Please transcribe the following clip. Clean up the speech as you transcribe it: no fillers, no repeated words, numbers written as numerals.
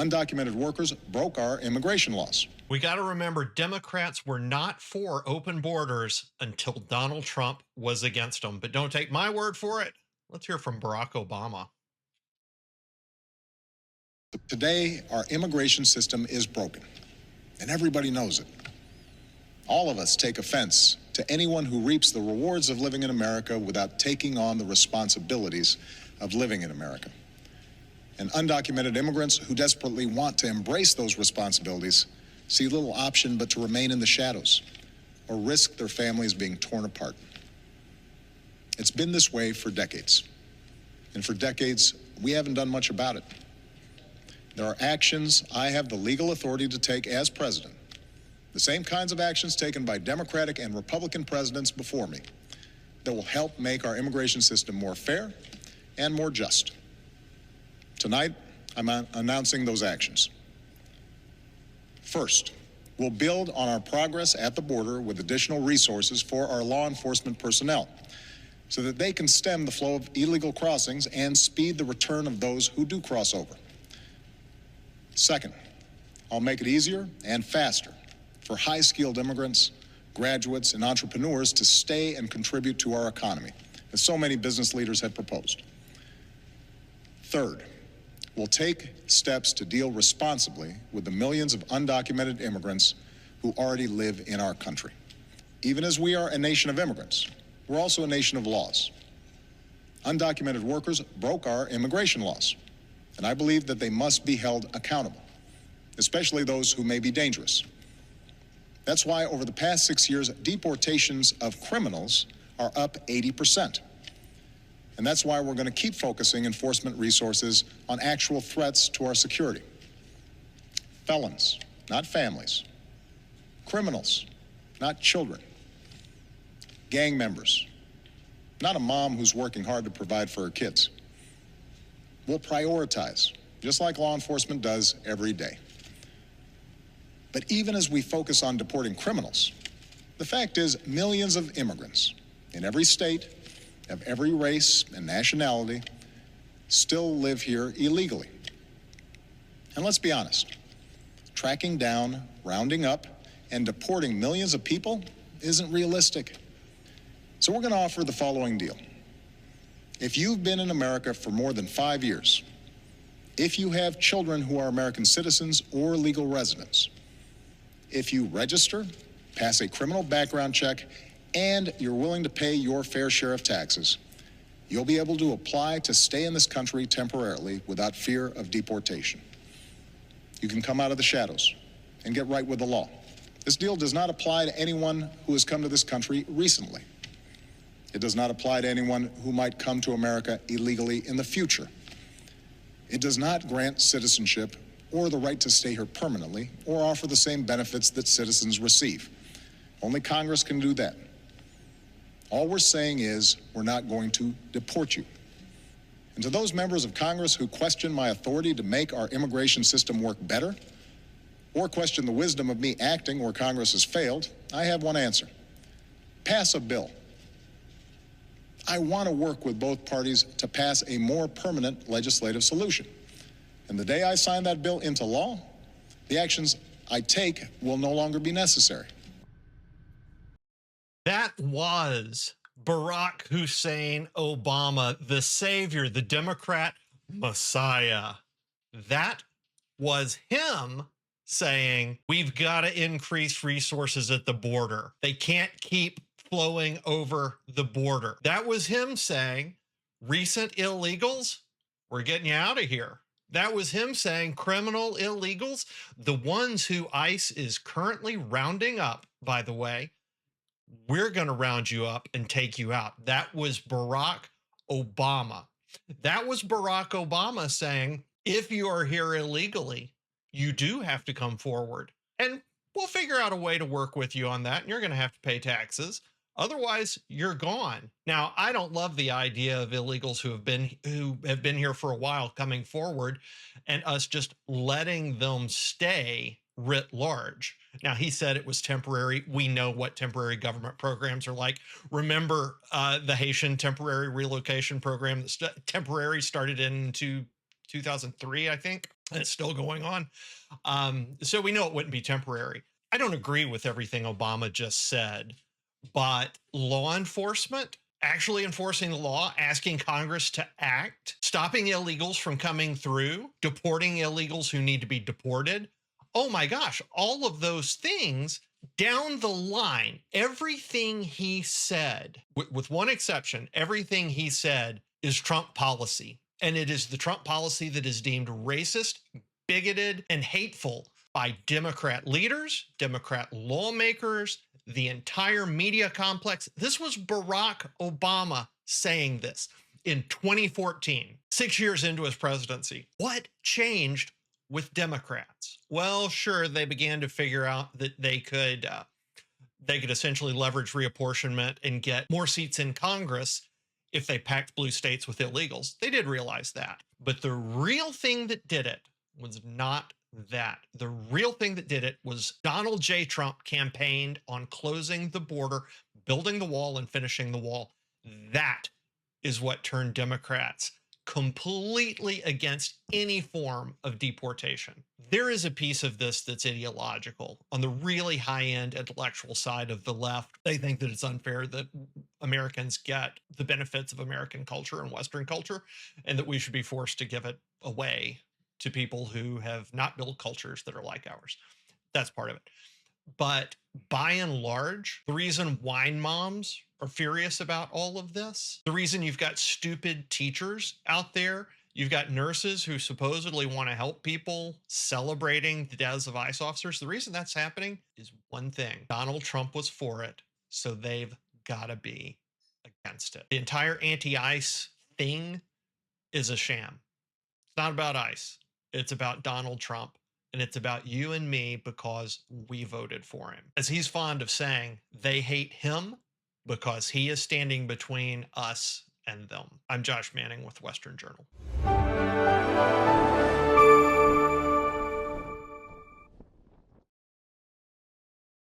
Undocumented workers broke our immigration laws. We got to remember Democrats were not for open borders until Donald Trump was against them. But don't take my word for it. Let's hear from Barack Obama. Today, our immigration system is broken, and everybody knows it. All of us take offense to anyone who reaps the rewards of living in America without taking on the responsibilities of living in America. And undocumented immigrants who desperately want to embrace those responsibilities see little option but to remain in the shadows or risk their families being torn apart. It's been this way for decades. And for decades, we haven't done much about it. There are actions I have the legal authority to take as president, the same kinds of actions taken by Democratic and Republican presidents before me, that will help make our immigration system more fair and more just. Tonight, I'm announcing those actions. First, we'll build on our progress at the border with additional resources for our law enforcement personnel so that they can stem the flow of illegal crossings and speed the return of those who do cross over. Second, I'll make it easier and faster for high-skilled immigrants, graduates, and entrepreneurs to stay and contribute to our economy, as so many business leaders have proposed. Third, we'll take steps to deal responsibly with the millions of undocumented immigrants who already live in our country. Even as we are a nation of immigrants, we're also a nation of laws. Undocumented workers broke our immigration laws, and I believe that they must be held accountable, especially those who may be dangerous. That's why over the past 6 years, deportations of criminals are up 80%. And that's why we're going to keep focusing enforcement resources on actual threats to our security. Felons, not families. Criminals, not children. Gang members, not a mom who's working hard to provide for her kids. We'll prioritize, just like law enforcement does every day. But even as we focus on deporting criminals, the fact is millions of immigrants in every state, of every race and nationality, still live here illegally. And let's be honest, tracking down, rounding up, and deporting millions of people isn't realistic. So we're going to offer the following deal. If you've been in America for more than 5 years, if you have children who are American citizens or legal residents, if you register, pass a criminal background check, and you're willing to pay your fair share of taxes, you'll be able to apply to stay in this country temporarily without fear of deportation. You can come out of the shadows and get right with the law. This deal does not apply to anyone who has come to this country recently. It does not apply to anyone who might come to America illegally in the future. It does not grant citizenship or the right to stay here permanently or offer the same benefits that citizens receive. Only Congress can do that. All we're saying is we're not going to deport you. And to those members of Congress who question my authority to make our immigration system work better, or question the wisdom of me acting where Congress has failed, I have one answer. Pass a bill. I want to work with both parties to pass a more permanent legislative solution. And the day I sign that bill into law, the actions I take will no longer be necessary. That was Barack Hussein Obama, the savior, the Democrat messiah. That was him saying, we've got to increase resources at the border. They can't keep flowing over the border. That was him saying, recent illegals, we're getting you out of here. That was him saying criminal illegals, the ones who ICE is currently rounding up, by the way, we're going to round you up and take you out. That was Barack Obama. That was Barack Obama saying, if you are here illegally, you do have to come forward and we'll figure out a way to work with you on that. And you're going to have to pay taxes. Otherwise, you're gone. Now, I don't love the idea of illegals who have been here for a while coming forward and us just letting them stay writ large. Now, he said it was temporary. We know what temporary government programs are like. Remember the Haitian temporary relocation program that temporary started in 2003, I think. And it's still going on. So we know it wouldn't be temporary. I don't agree with everything Obama just said, but law enforcement, actually enforcing the law, asking Congress to act, stopping illegals from coming through, deporting illegals who need to be deported. Oh my gosh, all of those things down the line, everything he said, with one exception, everything he said is Trump policy. And it is the Trump policy that is deemed racist, bigoted, and hateful by Democrat leaders, Democrat lawmakers, the entire media complex. This was Barack Obama saying this in 2014, 6 years into his presidency. What changed with Democrats? Well, sure, they began to figure out that they could essentially leverage reapportionment and get more seats in Congress if they packed blue states with illegals. They did realize that. But the real thing that did it was not that. The real thing that did it was Donald J. Trump campaigned on closing the border, building the wall, and finishing the wall. That is what turned Democrats completely against any form of deportation. There is a piece of this that's ideological. On the really high-end intellectual side of the left, they think that it's unfair that Americans get the benefits of American culture and Western culture, and that we should be forced to give it away to people who have not built cultures that are like ours. That's part of it. But by and large, the reason wine moms are furious about all of this, the reason you've got stupid teachers out there, you've got nurses who supposedly want to help people celebrating the deaths of ICE officers, the reason that's happening is one thing. Donald Trump was for it, so they've got to be against it. The entire anti-ICE thing is a sham. It's not about ICE. It's about Donald Trump. And it's about you and me because we voted for him. As he's fond of saying, they hate him because he is standing between us and them. I'm Josh Manning with Western Journal.